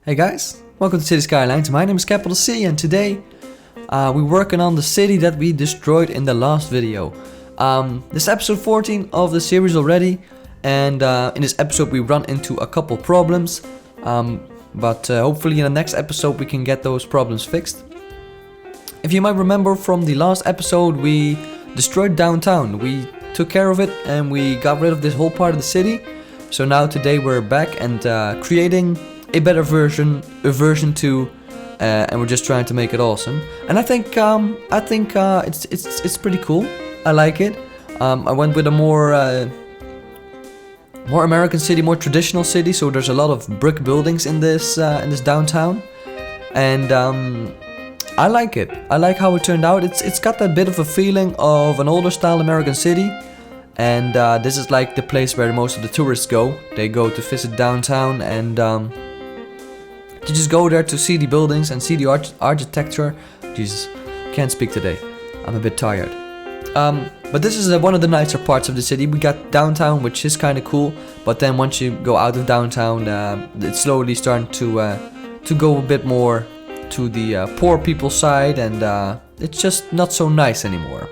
Hey guys, welcome to City Skylines. My name is Capital C, and today we're working on the city that we destroyed in the last video. This is episode 14 of the series already, and in this episode we run into a couple problems, but hopefully in the next episode we can get those problems fixed. If you might remember from the last episode, we destroyed downtown. We took care of it and we got rid of this whole part of the city. So now today we're back and creating a better version, a version 2, and we're just trying to make it awesome. And I think it's pretty cool. I like it. I went with a more American city, more traditional city. So there's a lot of brick buildings in this downtown, and I like it. I like how it turned out. It's got that bit of a feeling of an older style American city. And this is like the place where most of the tourists go. They go to visit downtown and to just go there to see the buildings and see the architecture. Jesus, can't speak today. I'm a bit tired. But this is one of the nicer parts of the city. We got downtown, which is kind of cool. But then once you go out of downtown, it's slowly starting to go a bit more to the poor people's side, and it's just not so nice anymore.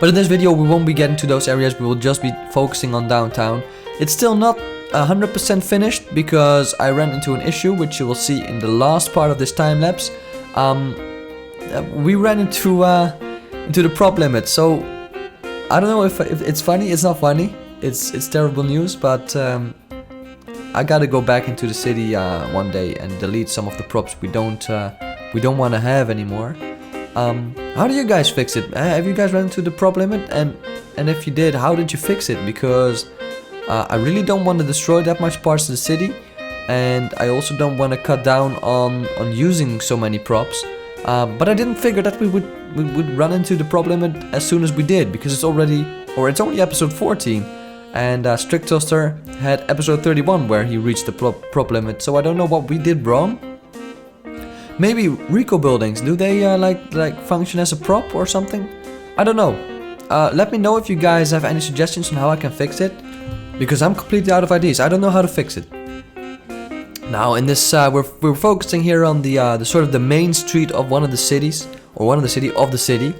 But in this video we won't be getting to those areas, we will just be focusing on downtown. It's still not 100% finished because I ran into an issue, which you will see in the last part of this time lapse. We ran into the prop limit, so I don't know if it's funny. It's not funny, it's terrible news, but I gotta go back into the city one day and delete some of the props we don't want to have anymore. How do you guys fix it? Have you guys run into the prop limit? And if you did, how did you fix it? Because I really don't want to destroy that much parts of the city, and I also don't want to cut down on using so many props. But I didn't figure that we would run into the prop limit as soon as we did, because it's only episode 14, and Strictoster had episode 31 where he reached the prop limit. So I don't know what we did wrong. Maybe Rico buildings, do they like function as a prop or something? I don't know. Let me know if you guys have any suggestions on how I can fix it, because I'm completely out of ideas. I don't know how to fix it. Now in this, we're focusing here on the sort of the main street of one of the cities, or one of the city of the city.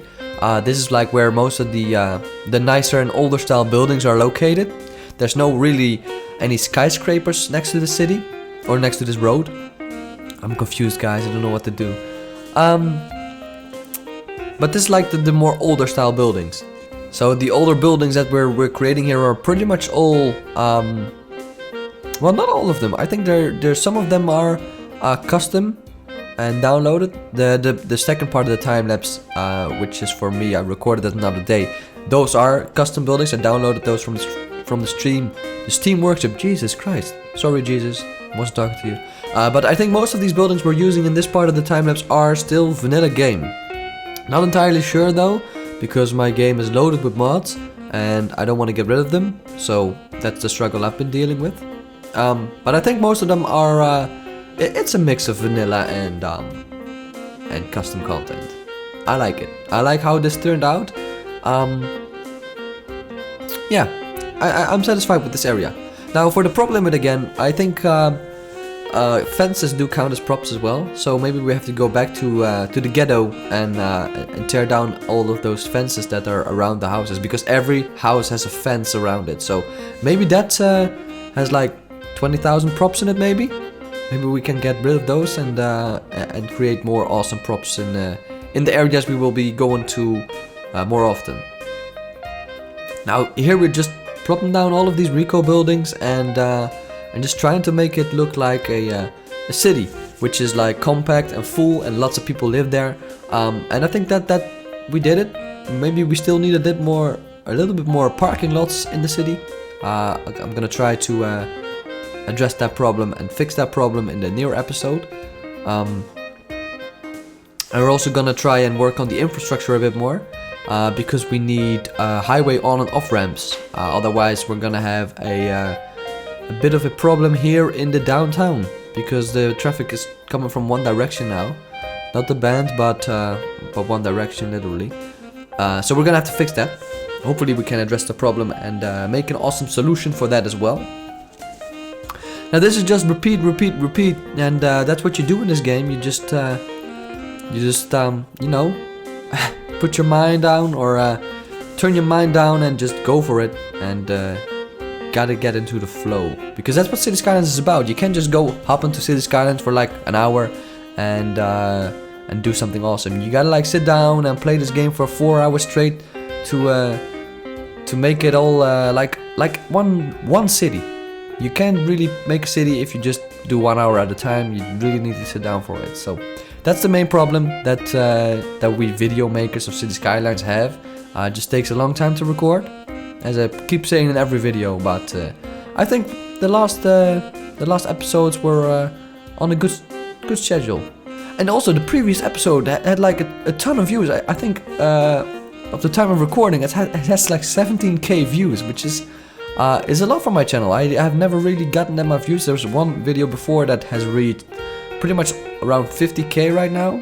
This is like where most of the nicer and older style buildings are located. There's no really any skyscrapers next to the city or next to this road. I'm confused, guys. I don't know what to do. But this is like the more older style buildings. So the older buildings that we're creating here are pretty much all. Well, not all of them. I think there's some of them are custom and downloaded. The second part of the time lapse, which is for me, I recorded it another day. Those are custom buildings. I downloaded those from the stream. The Steam Workshop. Jesus Christ. Sorry, Jesus. I wasn't talking to you. But I think most of these buildings we're using in this part of the time-lapse are still vanilla game. Not entirely sure though, because my game is loaded with mods and I don't want to get rid of them, so that's the struggle I've been dealing with. But I think most of them are, it's a mix of vanilla and custom content. I like it. I like how this turned out. Yeah, I'm satisfied with this area. Now for the prop limit again, I think fences do count as props as well, so maybe we have to go back to the ghetto and tear down all of those fences that are around the houses, because every house has a fence around it. So maybe that has like 20,000 props in it. Maybe we can get rid of those and create more awesome props in the areas we will be going to more often. Now here we're just propping down all of these Rico buildings and just trying to make it look like a city, which is like compact and full and lots of people live there. And I think that we did it. Maybe we still need a little bit more parking lots in the city. I'm gonna try to address that problem and fix that problem in the near episode. And we're also gonna try and work on the infrastructure a bit more. Because we need highway on and off ramps. Otherwise we're gonna have a bit of a problem here in the downtown, because the traffic is coming from one direction now. Not the band, but one direction literally. So we're gonna have to fix that. Hopefully we can address the problem and make an awesome solution for that as well. Now this is just repeat, repeat, repeat, and that's what you do in this game. You just you know, put your mind down, or turn your mind down and just go for it, and gotta get into the flow, because that's what City Skylines is about. You can't just go hop into City Skylines for like an hour and do something awesome. You gotta like sit down and play this game for 4 hours straight to make it all like one city. You can't really make a city if you just do 1 hour at a time. You really need to sit down for it. So that's the main problem that we video makers of City Skylines have. It just takes a long time to record, as I keep saying in every video. But I think the last episodes were on a good schedule, and also the previous episode had like a ton of views. I think of the time of recording, it has like 17k views, which is a lot for my channel. I have never really gotten that much views. There was one video before that has reached pretty much around 50k right now,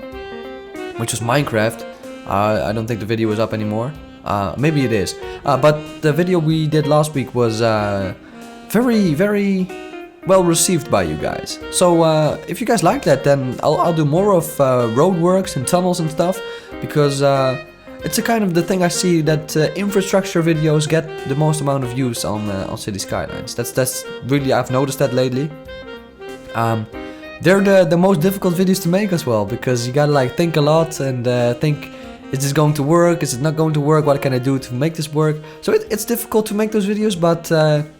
which was Minecraft. I don't think the video is up anymore. Maybe it is. But the video we did last week was very, very well received by you guys. So if you guys like that, then I'll do more of roadworks and tunnels and stuff, because it's a kind of the thing I see that infrastructure videos get the most amount of views on City Skylines. That's really, I've noticed that lately. They're the most difficult videos to make as well, because you gotta like think a lot and think, is this going to work? Is it not going to work? What can I do to make this work? So it's difficult to make those videos, but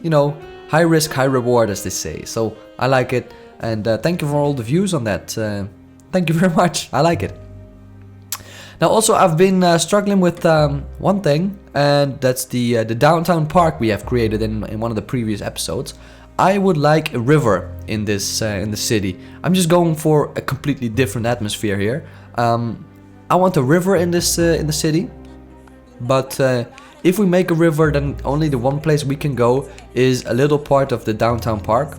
you know, high risk, high reward, as they say. So I like it, and thank you for all the views on that. Thank you very much. I like it. Now also I've been struggling with one thing, and that's the downtown park we have created in one of the previous episodes. I would like a river in this in the city. I'm just going for a completely different atmosphere here. I want a river in this in the city, but if we make a river, then only the one place we can go is a little part of the downtown park.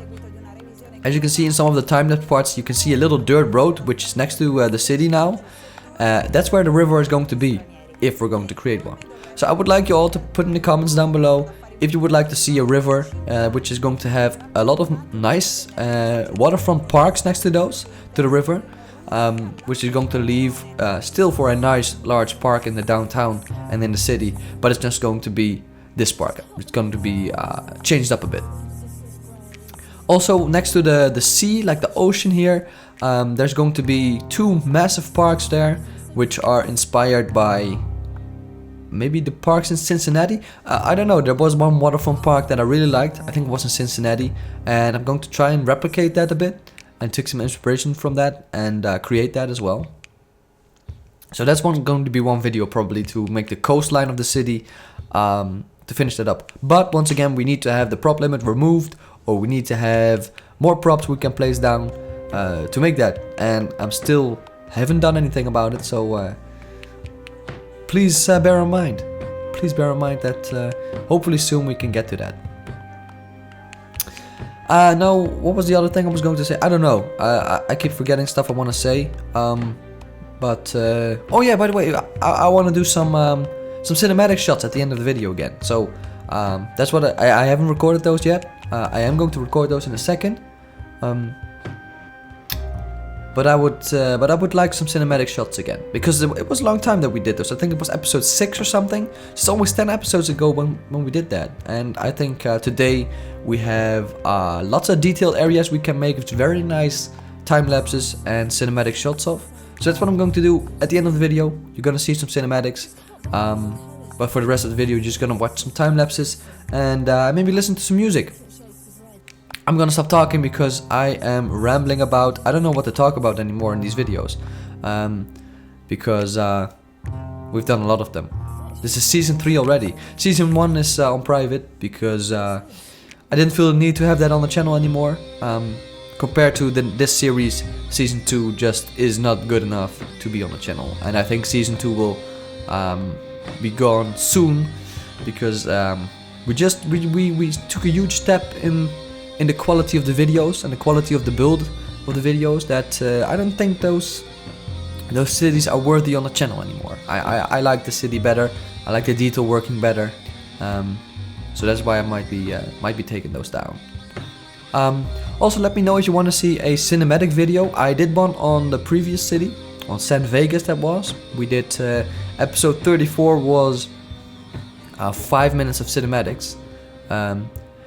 As you can see in some of the time-lapse parts, you can see a little dirt road which is next to the city now. That's where the river is going to be, if we're going to create one. So I would like you all to put in the comments down below if you would like to see a river which is going to have a lot of nice waterfront parks next to the river, which is going to leave still for a nice large park in the downtown and in the city, but it's just going to be this park. It's going to be changed up a bit. Also next to the sea, like the ocean here, there's going to be 2 massive parks there, which are inspired by maybe the parks in Cincinnati. I don't know, there was one waterfront park that I really liked. I think it was in Cincinnati, and I'm going to try and replicate that a bit and take some inspiration from that and create that as well. So that's going to be one video probably, to make the coastline of the city, to finish that up. But once again, we need to have the prop limit removed, or we need to have more props we can place down to make that, and I'm still haven't done anything about it, so please bear in mind. Please bear in mind that hopefully soon we can get to that. Now, what was the other thing I was going to say? I don't know. I keep forgetting stuff I want to say. But oh yeah, by the way, I want to do some cinematic shots at the end of the video again. So that's what I haven't recorded those yet. I am going to record those in a second. But I would like some cinematic shots again, because it was a long time that we did those. I think it was episode 6 or something. It's almost 10 episodes ago when we did that. And I think today we have lots of detailed areas we can make with very nice time lapses and cinematic shots of. So that's what I'm going to do at the end of the video. You're gonna see some cinematics, but for the rest of the video, you're just gonna watch some time lapses and maybe listen to some music. I'm gonna stop talking because I am rambling about. I don't know what to talk about anymore in these videos, because we've done a lot of them. This is season 3 already. Season 1 is on private because I didn't feel the need to have that on the channel anymore. Compared to this series, season 2 just is not good enough to be on the channel, and I think season 2 will be gone soon, because we took a huge step in the quality of the videos and the quality of the build of the videos that I don't think those cities are worthy on the channel anymore. I like the city better. I like the detail working better. So that's why I might be taking those down. Also, let me know if you want to see a cinematic video. I did one on the previous city, on San Vegas that was. We did, episode 34 was 5 minutes of cinematics.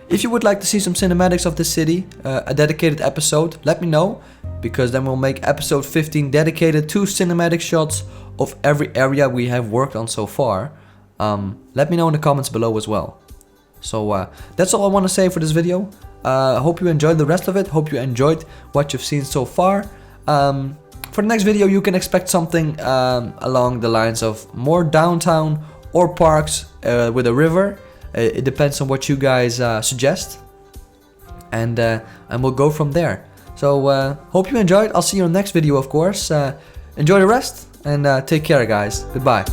If you would like to see some cinematics of the city, a dedicated episode, let me know, because then we'll make episode 15 dedicated to cinematic shots of every area we have worked on so far. Let me know in the comments below as well. So that's all I want to say for this video. Hope you enjoyed the rest of it. Hope you enjoyed what you've seen so far. For the next video you can expect something along the lines of more downtown or parks with a river. It depends on what you guys suggest, and we'll go from there. So hope you enjoyed. I'll see you in the next video, of course. Enjoy the rest, and take care, guys. Goodbye.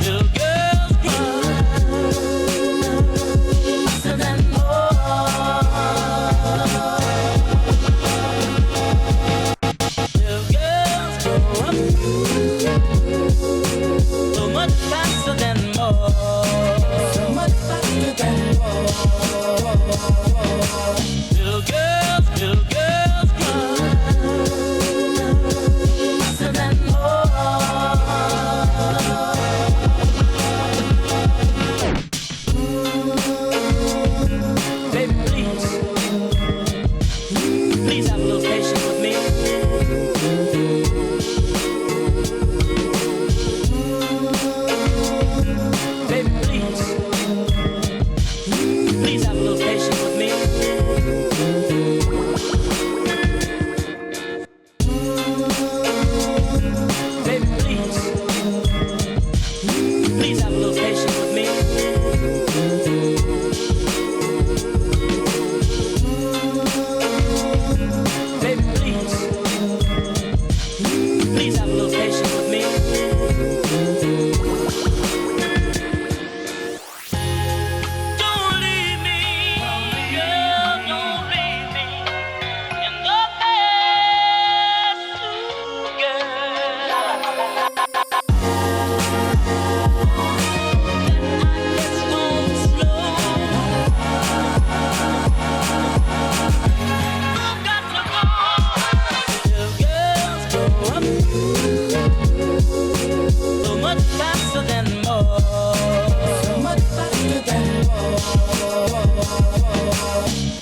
Little girls,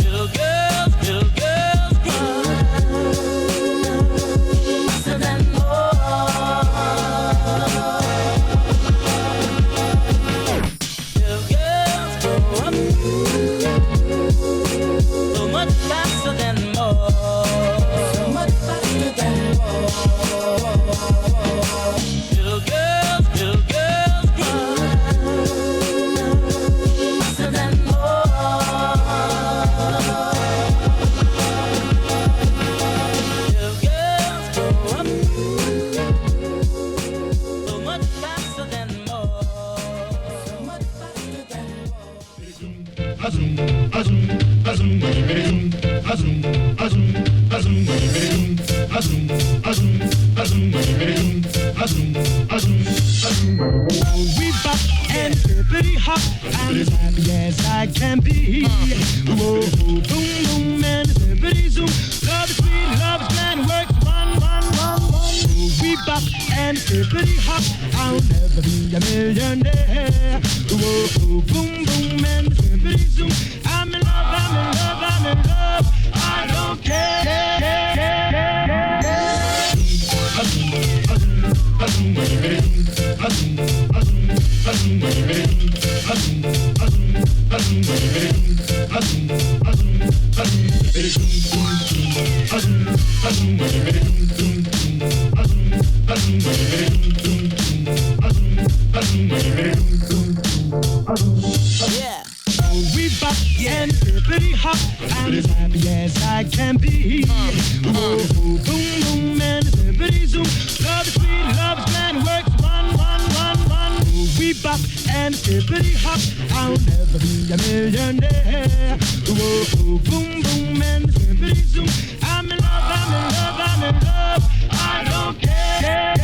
Little girls cry faster than little girls grow up so much faster than more. So much faster than more. Little girls cry faster than more. Little girls grow up so much faster than more. So much faster than more. We bop and hippity hop, I'm as happy as I can be. Whoa, boom, boom, and hippity zoom. Love is sweet, love is grand, works one. We bop and hippity hop, I'll never be a millionaire. Whoa, boom, boom, and hippity zoom. I'm in love, I don't care. We bop and hippity hop, I'm as happy as I can be. Whoa, boom, boom, and hippity zoom. Love is sweet, love is grand, works one. We bop and hippity hop, I'll never be a millionaire. Whoa, boom, boom, and hippity zoom. I'm in love, I don't care.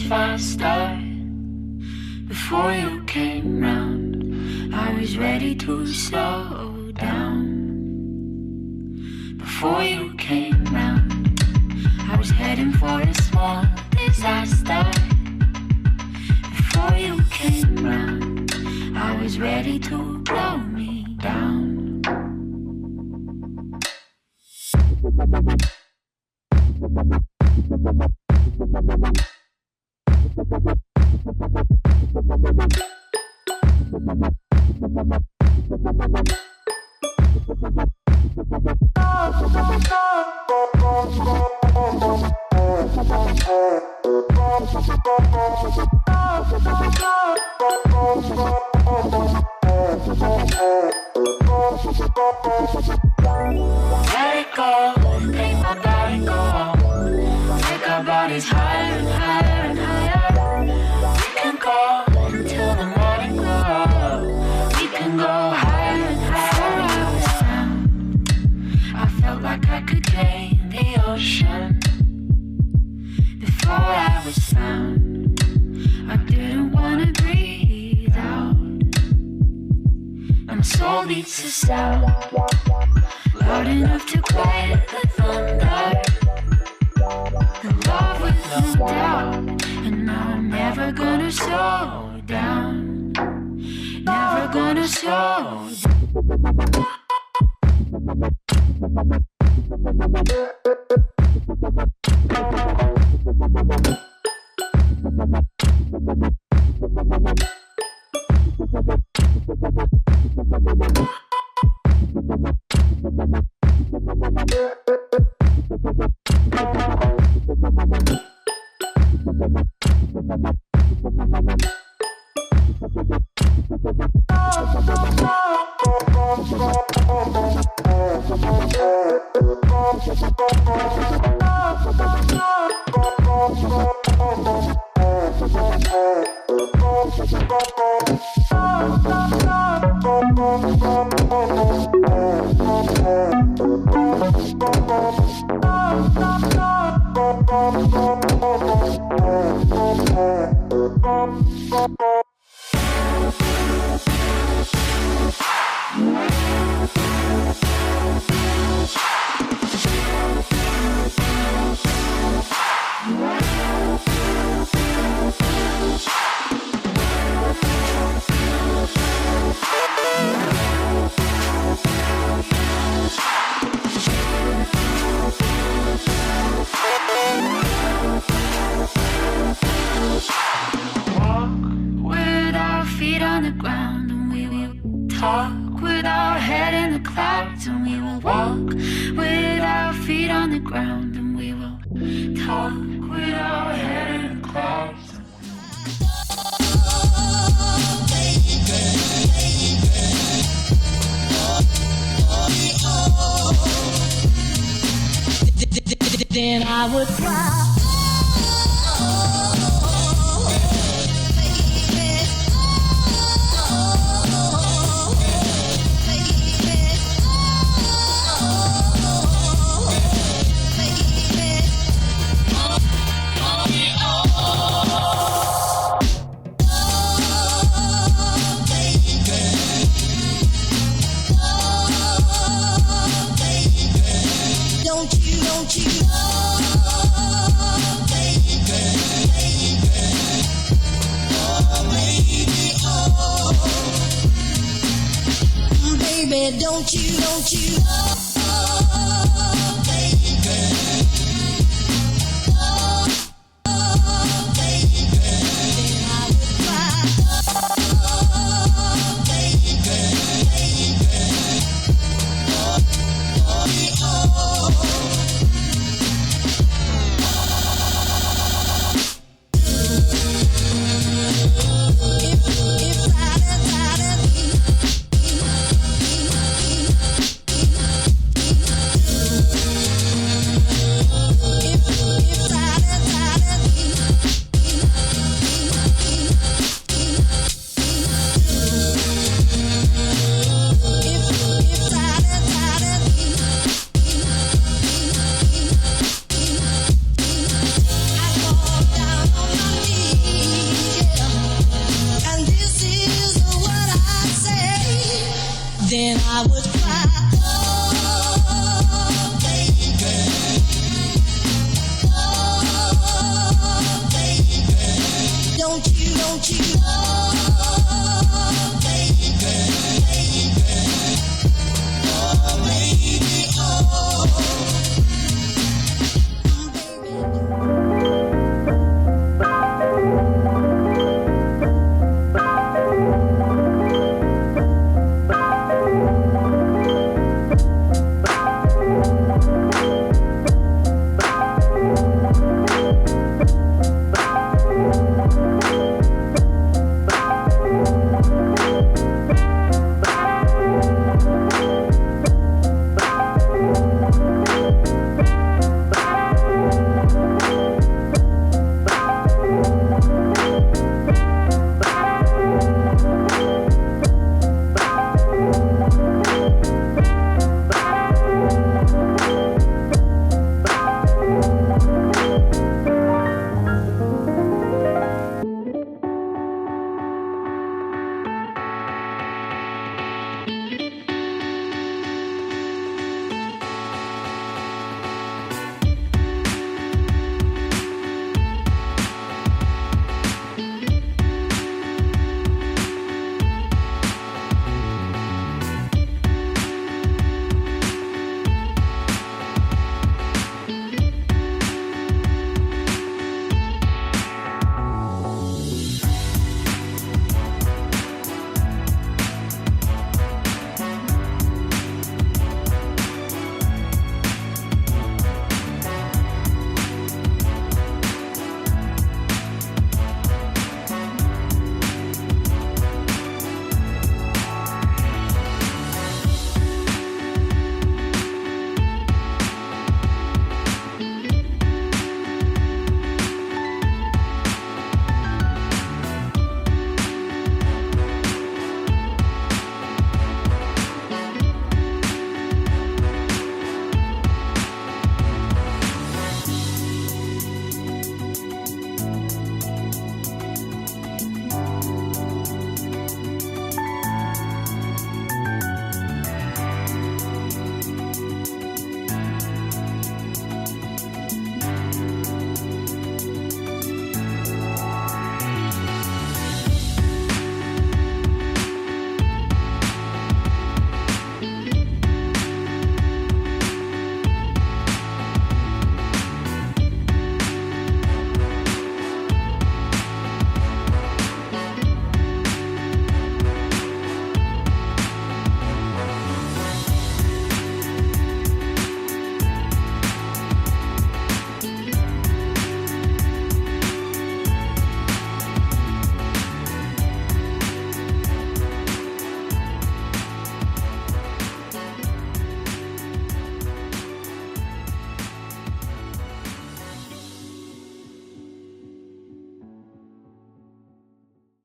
faster. Before you came round, I was ready to slow down. Before you came round, I was heading for a small disaster. Before you came round, I was ready to blow me down. Let it go, make my body go. Take our bodies higher and higher and higher. We can go until the morning glow. We can go higher and higher. Before I was found, I felt like I could drain the ocean. Before I was found, I didn't wanna breathe out. And my soul beats a sound loud enough to quiet the thunder. The love with no doubt, and now I'm never gonna slow down. Never gonna slow down. Then I would cry. Don't you, oh, baby, oh, baby, then I would cry, oh, baby, if I don't you